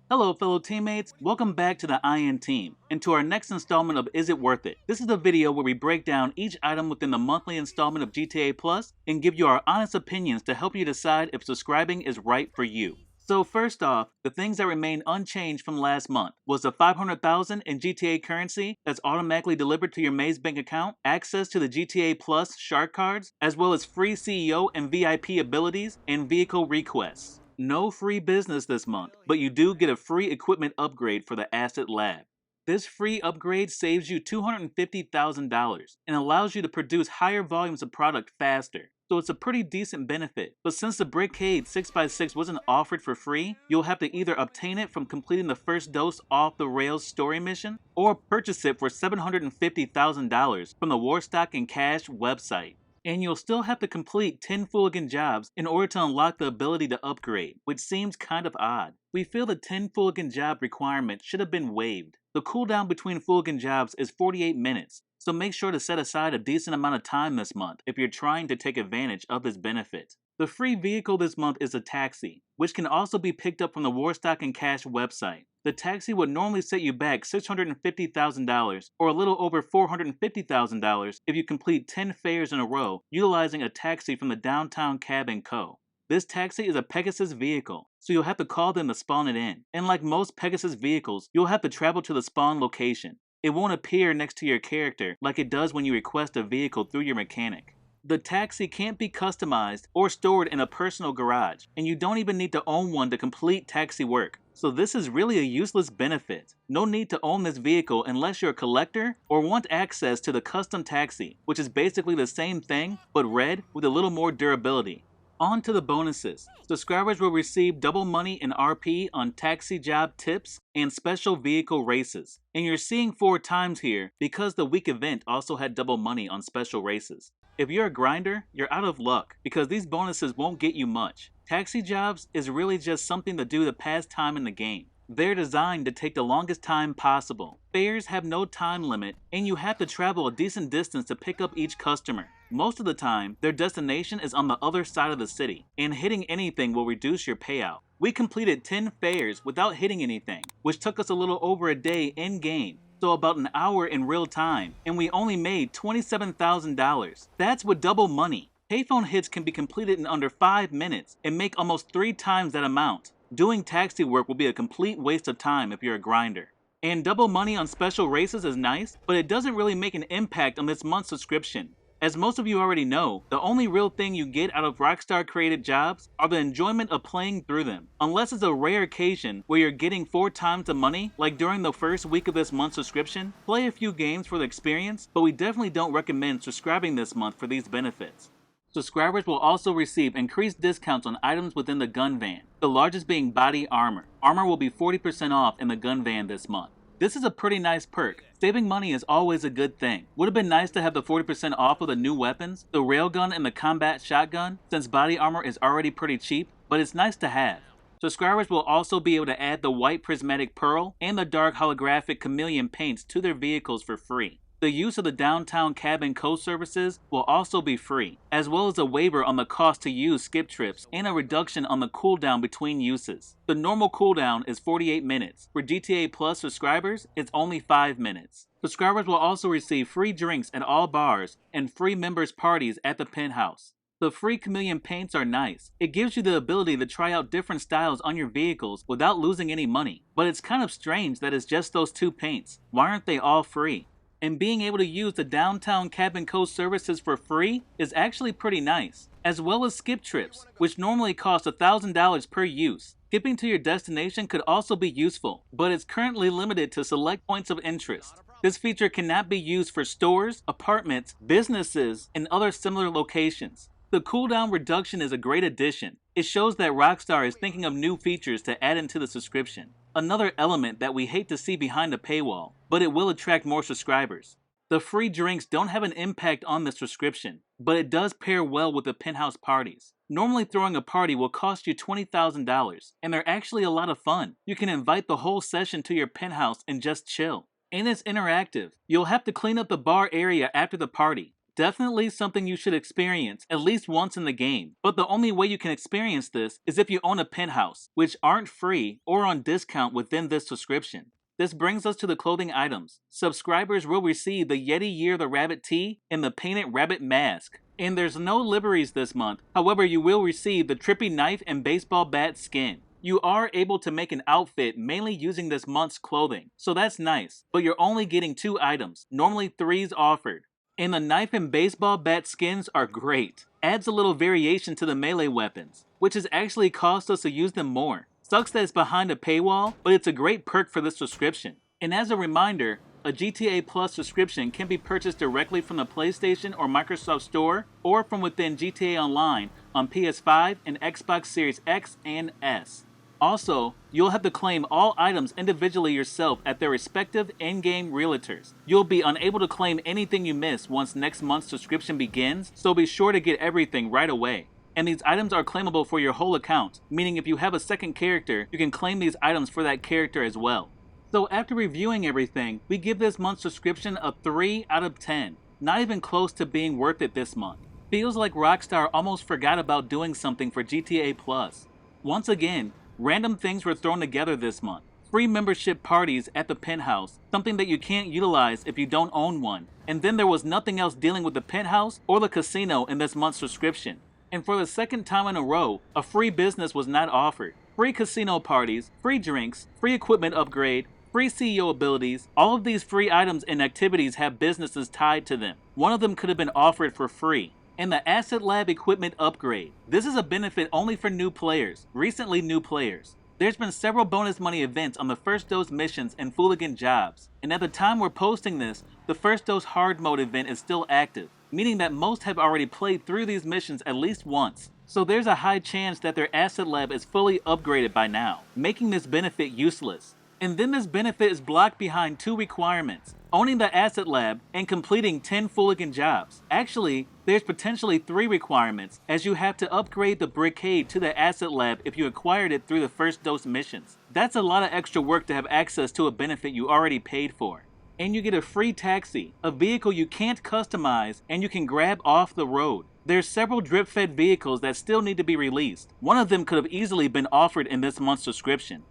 Hello fellow teammates, welcome back to the IN team, and to our next installment of Is It Worth It? This is the video where we break down each item within the monthly installment of GTA Plus and give you our honest opinions to help you decide if subscribing is right for you. So first off, the things that remained unchanged from last month was the 500,000 in GTA currency that's automatically delivered to your Maze Bank account, access to the GTA Plus shark cards, as well as free CEO and VIP abilities and vehicle requests. No free business this month, but you do get a free equipment upgrade for the Asset Lab. This free upgrade saves you $250,000 and allows you to produce higher volumes of product faster. So it's a pretty decent benefit. But since the Brickade 6x6 wasn't offered for free, you'll have to either obtain it from completing the first dose off the Rails story mission, or purchase it for $750,000 from the Warstock and Cash website. And you'll still have to complete 10 Fooligan jobs in order to unlock the ability to upgrade, which seems kind of odd. We feel the 10 Fooligan job requirement should have been waived. The cooldown between Fooligan jobs is 48 minutes, so make sure to set aside a decent amount of time this month if you're trying to take advantage of this benefit. The free vehicle this month is a taxi, which can also be picked up from the Warstock and Cash website. The taxi would normally set you back $650,000 or a little over $450,000 if you complete 10 fares in a row utilizing a taxi from the Downtown Cab & Co. This taxi is a Pegasus vehicle, so you'll have to call them to spawn it in. And like most Pegasus vehicles, you'll have to travel to the spawn location. It won't appear next to your character like it does when you request a vehicle through your mechanic. The taxi can't be customized or stored in a personal garage, and you don't even need to own one to complete taxi work. So this is really a useless benefit. No need to own this vehicle unless you're a collector or want access to the custom taxi, which is basically the same thing, but red with a little more durability. On to the bonuses. Subscribers will receive double money in RP on taxi job tips and special vehicle races. And you're seeing 4 times here because the week event also had double money on special races. If you're a grinder, you're out of luck because these bonuses won't get you much. Taxi jobs is really just something to do to pass time in the game. They're designed to take the longest time possible. Fares have no time limit, and you have to travel a decent distance to pick up each customer. Most of the time, their destination is on the other side of the city, and hitting anything will reduce your payout. We completed 10 fares without hitting anything, which took us a little over a day in-game, so about an hour in real time, and we only made $27,000. That's with double money. Payphone hits can be completed in under 5 minutes and make almost 3 times that amount. Doing taxi work will be a complete waste of time if you're a grinder. And double money on special races is nice, but it doesn't really make an impact on this month's subscription. As most of you already know, the only real thing you get out of Rockstar created jobs are the enjoyment of playing through them. Unless it's a rare occasion where you're getting 4 times the money, like during the first week of this month's subscription, play a few games for the experience, but we definitely don't recommend subscribing this month for these benefits. Subscribers will also receive increased discounts on items within the gun van, the largest being body armor. Armor will be 40% off in the gun van this month. This is a pretty nice perk. Saving money is always a good thing. Would have been nice to have the 40% off of the new weapons, the railgun and the combat shotgun, since body armor is already pretty cheap, but it's nice to have. Subscribers will also be able to add the white prismatic pearl and the dark holographic chameleon paints to their vehicles for free. The use of the Downtown Cab & Co services will also be free, as well as a waiver on the cost to use skip trips and a reduction on the cooldown between uses. The normal cooldown is 48 minutes. For GTA Plus subscribers, it's only 5 minutes. Subscribers will also receive free drinks at all bars and free members parties at the penthouse. The free chameleon paints are nice. It gives you the ability to try out different styles on your vehicles without losing any money. But it's kind of strange that it's just those 2 paints. Why aren't they all free? And being able to use the Downtown Cab & Co services for free is actually pretty nice, as well as skip trips, which normally cost $1,000 per use. Skipping to your destination could also be useful, but it's currently limited to select points of interest. This feature cannot be used for stores, apartments, businesses, and other similar locations. The cooldown reduction is a great addition. It shows that Rockstar is thinking of new features to add into the subscription. Another element that we hate to see behind the paywall, but it will attract more subscribers. The free drinks don't have an impact on the subscription, but it does pair well with the penthouse parties. Normally throwing a party will cost you $20,000, and they're actually a lot of fun. You can invite the whole session to your penthouse and just chill. And it's interactive. You'll have to clean up the bar area after the party. Definitely something you should experience at least once in the game, but the only way you can experience this is if you own a penthouse, which aren't free or on discount within this subscription. This brings us to the clothing items. Subscribers will receive the Yeti Year the Rabbit tee and the Painted Rabbit mask. And there's no liveries this month, however you will receive the Trippy Knife and Baseball Bat skin. You are able to make an outfit mainly using this month's clothing, so that's nice, but you're only getting 2 items, normally 3's offered. And the knife and baseball bat skins are great. Adds a little variation to the melee weapons, which has actually caused us to use them more. Sucks that it's behind a paywall, but it's a great perk for this subscription. And as a reminder, a GTA Plus subscription can be purchased directly from the PlayStation or Microsoft Store, or from within GTA Online on PS5 and Xbox Series X and S. Also, you'll have to claim all items individually yourself at their respective in-game realtors. You'll be unable to claim anything you miss once next month's subscription begins, so be sure to get everything right away. And these items are claimable for your whole account, meaning if you have a second character, you can claim these items for that character as well. So after reviewing everything, we give this month's subscription a 3 out of 10. Not even close to being worth it this month. Feels like Rockstar almost forgot about doing something for GTA Plus. Once again, random things were thrown together this month. Free membership parties at the penthouse, something that you can't utilize if you don't own one. And then there was nothing else dealing with the penthouse or the casino in this month's subscription. And for the second time in a row, a free business was not offered. Free casino parties, free drinks, free equipment upgrade, free CEO abilities. All of these free items and activities have businesses tied to them. One of them could have been offered for free. And the Asset Lab equipment upgrade. This is a benefit only for new players, recently new players. There's been several bonus money events on the First Dose missions and Fooligan jobs, and at the time we're posting this, the First Dose hard mode event is still active, meaning that most have already played through these missions at least once. So there's a high chance that their Asset Lab is fully upgraded by now, making this benefit useless. And then this benefit is blocked behind 2 requirements: owning the Asset Lab and completing 10 Fooligan jobs. Actually, there's potentially 3 requirements, as you have to upgrade the Brickade to the Asset Lab if you acquired it through the First Dose missions. That's a lot of extra work to have access to a benefit you already paid for. And you get a free taxi, a vehicle you can't customize and you can grab off the road. There's several drip-fed vehicles that still need to be released. One of them could have easily been offered in this month's subscription.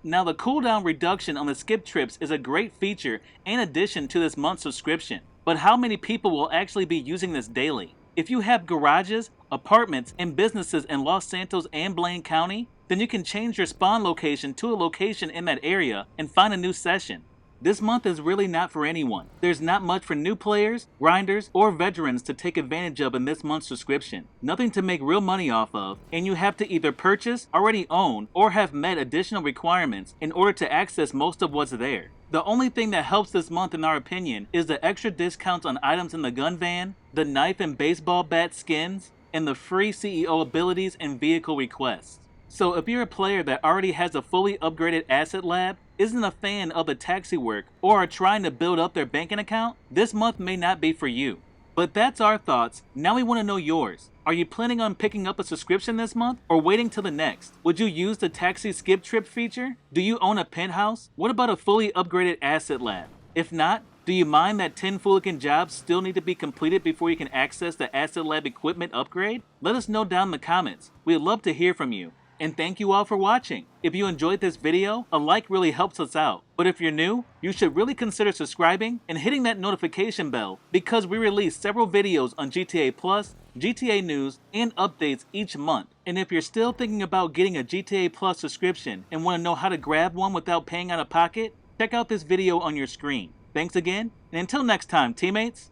Now the cooldown reduction on the skip trips is a great feature and addition to this month's subscription. But how many people will actually be using this daily? If you have garages, apartments, and businesses in Los Santos and Blaine County, then you can change your spawn location to a location in that area and find a new session. This month is really not for anyone. There's not much for new players, grinders, or veterans to take advantage of in this month's subscription. Nothing to make real money off of, and you have to either purchase, already own, or have met additional requirements in order to access most of what's there. The only thing that helps this month in our opinion is the extra discounts on items in the gun van, the knife and baseball bat skins, and the free CEO abilities and vehicle requests. So if you're a player that already has a fully upgraded Asset Lab, isn't a fan of the taxi work, or are trying to build up their banking account, this month may not be for you. But that's our thoughts. Now we want to know yours. Are you planning on picking up a subscription this month, or waiting till the next? Would you use the taxi skip trip feature? Do you own a penthouse? What about a fully upgraded Asset Lab? If not, do you mind that 10 Fooligan jobs still need to be completed before you can access the Asset Lab equipment upgrade? Let us know down in the comments. We'd love to hear from you. And thank you all for watching. If you enjoyed this video, a like really helps us out. But if you're new, you should really consider subscribing and hitting that notification bell, because we release several videos on GTA Plus, GTA news, and updates each month. And if you're still thinking about getting a GTA Plus subscription and want to know how to grab one without paying out of pocket, check out this video on your screen. Thanks again, and until next time, teammates.